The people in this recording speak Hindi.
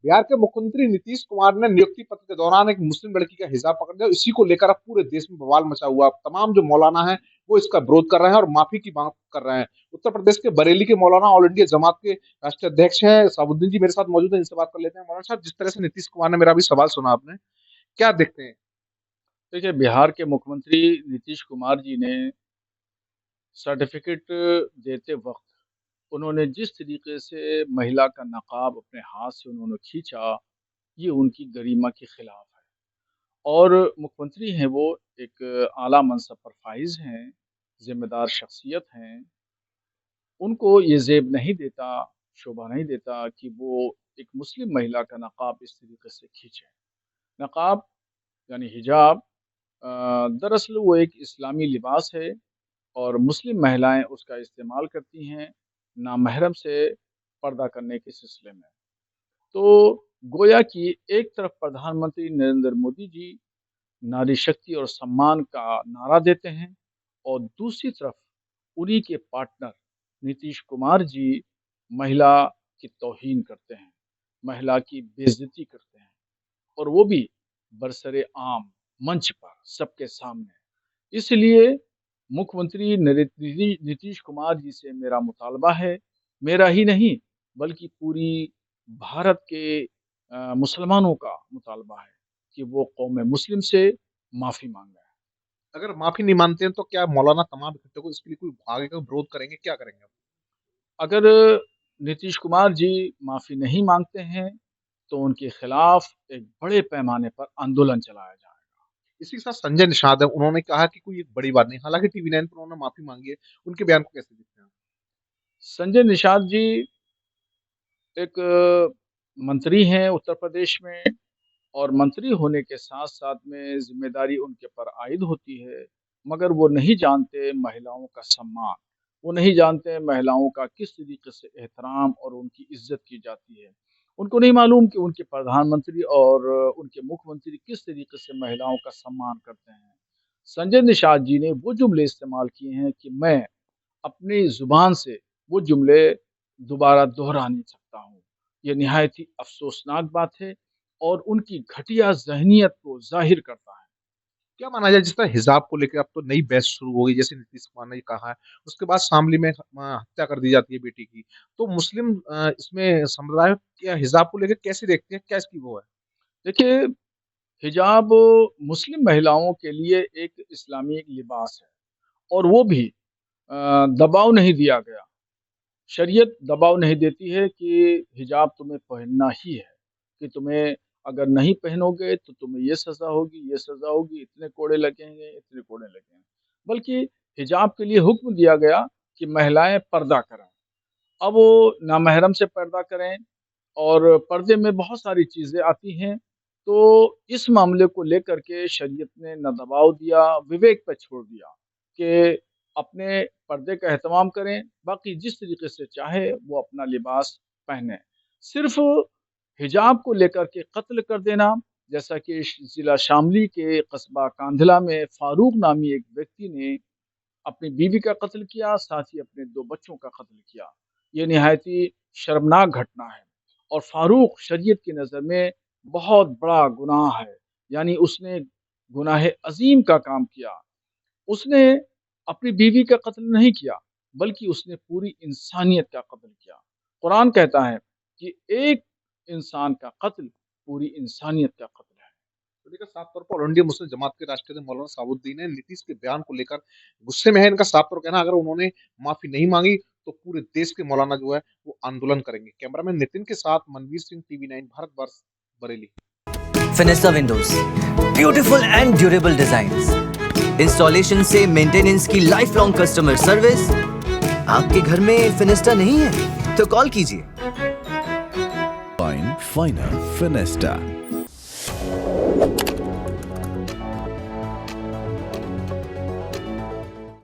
बिहार के मुख्यमंत्री नीतीश कुमार ने नियुक्ति पत्र के दौरान एक मुस्लिम लड़की का हिजाब पकड़ लिया। इसी को लेकर अब पूरे देश में बवाल मचा हुआ। तमाम जो मौलाना हैं वो इसका विरोध कर रहे हैं और माफी की मांग कर रहे हैं। उत्तर प्रदेश के बरेली के मौलाना ऑल इंडिया जमात के राष्ट्रीय अध्यक्ष हैं साबुद्दीन जी मेरे साथ मौजूद है, इनसे बात कर लेते हैं। मौलाना साहब, जिस तरह से नीतीश कुमार ने मेरा अभी सवाल सुना आपने, क्या देखते हैं? देखिए, बिहार के मुख्यमंत्री नीतीश कुमार जी ने सर्टिफिकेट देते वक्त उन्होंने जिस तरीके से महिला का नकाब अपने हाथ से उन्होंने खींचा, ये उनकी गरिमा के खिलाफ है। और मुख्यमंत्री हैं वो, एक आला मनसब पर फाइज हैं, जिम्मेदार शख्सियत हैं। उनको ये ज़ेब नहीं देता, शोभा नहीं देता कि वो एक मुस्लिम महिला का नकाब इस तरीके से खींचे। नकाब यानी हिजाब दरअसल वो एक इस्लामी लिबास है और मुस्लिम महिलाएं उसका इस्तेमाल करती हैं नामहरम से पर्दा करने के सिलसिले में। तो गोया कि एक तरफ प्रधानमंत्री नरेंद्र मोदी जी नारी शक्ति और सम्मान का नारा देते हैं और दूसरी तरफ उन्हीं के पार्टनर नीतीश कुमार जी महिला की तौहीन करते हैं, महिला की बेइज्जती करते हैं, और वो भी बरसरे आम मंच पर सबके सामने। इसलिए मुख्यमंत्री नीतीश कुमार जी से मेरा मुतालबा है, मेरा ही नहीं बल्कि पूरी भारत के मुसलमानों का मुतालबा है कि वो कौम मुस्लिम से माफ़ी मांगे। अगर माफी नहीं मानते हैं तो क्या मौलाना तमाम इकट्ठे को इसके लिए कोई आगे का विरोध करेंगे, क्या करेंगे? अगर नीतीश कुमार जी माफ़ी नहीं मांगते हैं तो उनके खिलाफ एक बड़े पैमाने पर आंदोलन चलाया जाएगा। इसी के साथ संजय निषाद है, उन्होंने कहा कि कोई एक बड़ी बात नहीं, हालांकि टीवी 9 पर उन्होंने माफी मांगी है। उनके बयान को कैसे देखते हैं? संजय निषाद जी एक मंत्री हैं उत्तर प्रदेश में, और मंत्री होने के साथ-साथ में ज़िम्मेदारी उनके पर आयद होती है, मगर वो नहीं जानते महिलाओं का सम्मान, वो नहीं जानते महिलाओं का किस तरीके से एहतराम और उनकी इज़्ज़त की जाती है। उनको नहीं मालूम कि उनके प्रधानमंत्री और उनके मुख्यमंत्री किस तरीके से महिलाओं का सम्मान करते हैं। संजय निषाद जी ने वो जुमले इस्तेमाल किए हैं कि मैं अपनी ज़ुबान से वो जुमले दोबारा दोहरा नहीं सकता हूँ। ये निहायत ही अफ़सोसनाक बात है और उनकी घटिया ज़हनियत को ज़ाहिर करता है। क्या माना जाए, जिस तरह हिजाब को लेकर अब तो नई बहस शुरू हो गई, जैसे नीतीश कुमार ने कहा है, उसके बाद शामली में हत्या कर दी जाती है बेटी की। तो मुस्लिम इसमें समुदाय क्या हिजाब को लेकर कैसे देखते हैं, क्या इसकी वो है? देखिए, हिजाब मुस्लिम महिलाओं के लिए एक इस्लामी लिबास है और वो भी दबाव नहीं दिया गया। शरीयत दबाव नहीं देती है कि हिजाब तुम्हें पहनना ही है, कि तुम्हें अगर नहीं पहनोगे तो तुम्हें ये सज़ा होगी, ये सज़ा होगी, इतने कोड़े लगेंगे, इतने कोड़े लगेंगे। बल्कि हिजाब के लिए हुक्म दिया गया कि महिलाएँ पर्दा करें। अब वो नामहरम से पर्दा करें और पर्दे में बहुत सारी चीज़ें आती हैं, तो इस मामले को लेकर के शरीयत ने ना दबाव दिया, विवेक पे छोड़ दिया कि अपने पर्दे का एहतमाम करें, बाकी जिस तरीके से चाहे वो अपना लिबास पहने। सिर्फ़ हिजाब को लेकर के कत्ल कर देना, जैसा कि ज़िला शामली के कस्बा कांधला में फारूक नामी एक व्यक्ति ने अपनी बीवी का कत्ल किया, साथ ही अपने 2 बच्चों का कत्ल किया। ये निहायत ही शर्मनाक घटना है और फारूक शरीयत की नज़र में बहुत बड़ा गुनाह है, यानी उसने गुनाह अज़ीम का काम किया। उसने अपनी बीवी का कत्ल नहीं किया, बल्कि उसने पूरी इंसानियत का कत्ल किया। कुरान कहता है कि एक इंसान का कत्ल पूरी इंसानियत का कत्ल है। तो देखिए, साफ तौर पर ऑल इंडिया मुस्लिम जमात के राष्ट्रीय अध्यक्ष मौलाना साबुद्दीन है, नीतीश के बयान को लेकर गुस्से में है। इनका साफ तौर कहना, अगर उन्होंने माफी नहीं मांगी तो पूरे देश के मौलाना जो है वो आंदोलन करेंगे। कैमरामैन नितिन के साथ Manvir Singh, TV 9 Bharatvarsh, Bareilly. Finista windows, beautiful and durable designs, installation से मेंटेनेंस की लाइफ लॉन्ग कस्टमर सर्विस। आपके घर में फिनिस्टा नहीं है तो कॉल कीजिए। फाइनर फिनिस्टा।